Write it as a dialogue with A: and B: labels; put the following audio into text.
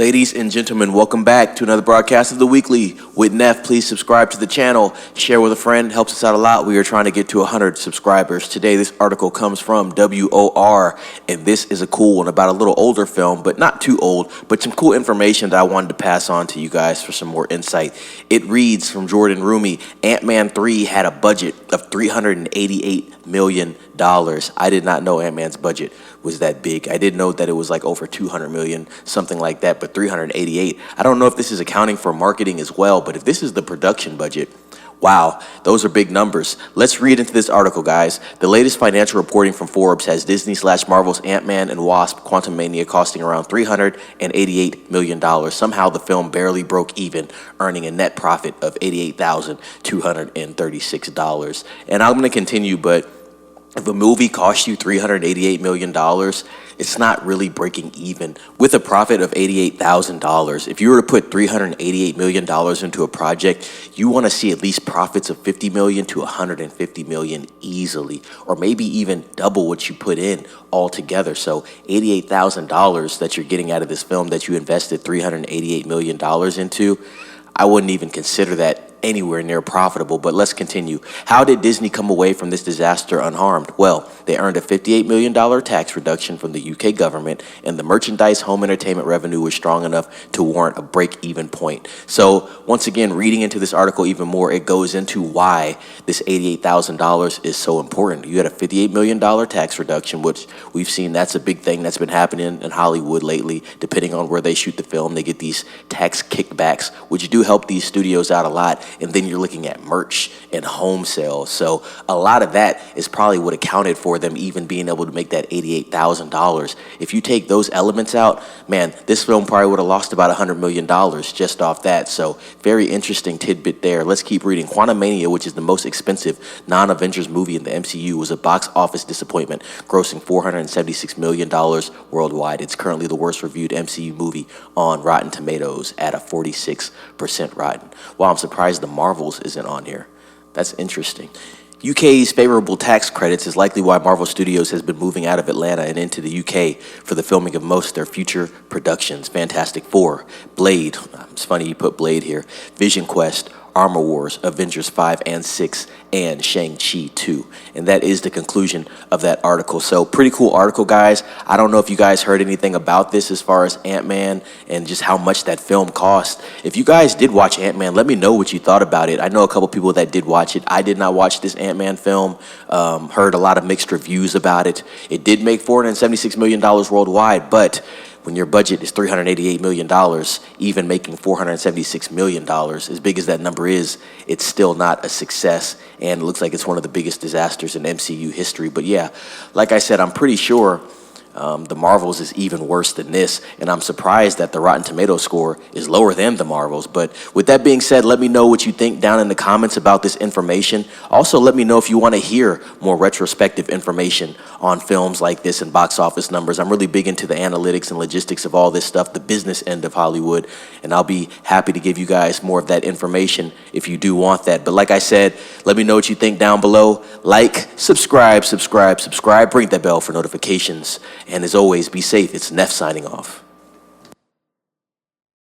A: Ladies and gentlemen, welcome back to another broadcast of the Weekly with Neff. Please subscribe to the channel, share with a friend, helps us out a lot. We are trying to get to 100 subscribers. Today, this article comes from WOR, and this is a cool one about a little older film, but not too old, but some cool information that I wanted to pass on to you guys for some more insight. It reads from Jordan Rumi, Ant-Man 3 had a budget of $388 million. I did not know Ant-Man's budget was that big. I did know that it was like over 200 million, something like that, but 388. I don't know if this is accounting for marketing as well, but if this is the production budget, wow, those are big numbers. Let's read into this article, guys. The latest financial reporting from Forbes has Disney/Marvel's Ant-Man and Wasp Quantumania costing around $388 million. Somehow the film barely broke even, earning a net profit of $88,236. And I'm going to continue, but if a movie costs you $388 million, it's not really breaking even. With a profit of $88,000, if you were to put $388 million into a project, you want to see at least profits of $50 million to $150 million easily, or maybe even double what you put in altogether. So $88,000 that you're getting out of this film that you invested $388 million into, I wouldn't even consider that anywhere near profitable. But let's continue. How did Disney come away from this disaster unharmed? Well, they earned a $58 million tax reduction from the UK government, and the merchandise home entertainment revenue was strong enough to warrant a break-even point. So once again, reading into this article even more, it goes into why this $88,000 is so important. You had a $58 million tax reduction, which we've seen that's a big thing that's been happening in Hollywood lately. Depending on where they shoot the film, they get these tax kickbacks, which do help these studios out a lot. And then you're looking at merch and home sales. So a lot of that is probably what accounted for them even being able to make that $88,000. If you take those elements out, man, this film probably would have lost about $100 million just off that. So very interesting tidbit there. Let's keep reading. Quantumania, which is the most expensive non-Avengers movie in the MCU, was a box office disappointment, grossing $476 million worldwide. It's currently the worst reviewed MCU movie on Rotten Tomatoes at a 46% rotten. Wow, I'm surprised the Marvels isn't on here. That's interesting. UK's favorable tax credits is likely why Marvel Studios has been moving out of Atlanta and into the UK for the filming of most of their future productions. Fantastic Four, Blade, it's funny you put Blade here, Vision Quest, Armor Wars, Avengers 5 and 6, and Shang-Chi 2. And that is the conclusion of that article. So pretty cool article, guys. I don't know if you guys heard anything about this as far as Ant-Man and just how much that film cost. If you guys did watch Ant-Man, let me know what you thought about it. I know a couple people that did watch it. I did not watch this Ant-Man film. Heard a lot of mixed reviews about it. It did make $476 million worldwide, but when your budget is $388 million, even making $476 million, as big as that number is, it's still not a success, and it looks like it's one of the biggest disasters in MCU history. But yeah, like I said, I'm pretty sure the Marvels is even worse than this, and I'm surprised that the Rotten Tomatoes score is lower than the Marvels. But with that being said, let me know what you think down in the comments about this information. Also, let me know if you want to hear more retrospective information on films like this and box office numbers. I'm really big into the analytics and logistics of all this stuff, the business end of Hollywood, and I'll be happy to give you guys more of that information if you do want that. But like I said, let me know what you think down below. Like, subscribe, ring that bell for notifications. And as always, be safe. It's Neff signing off.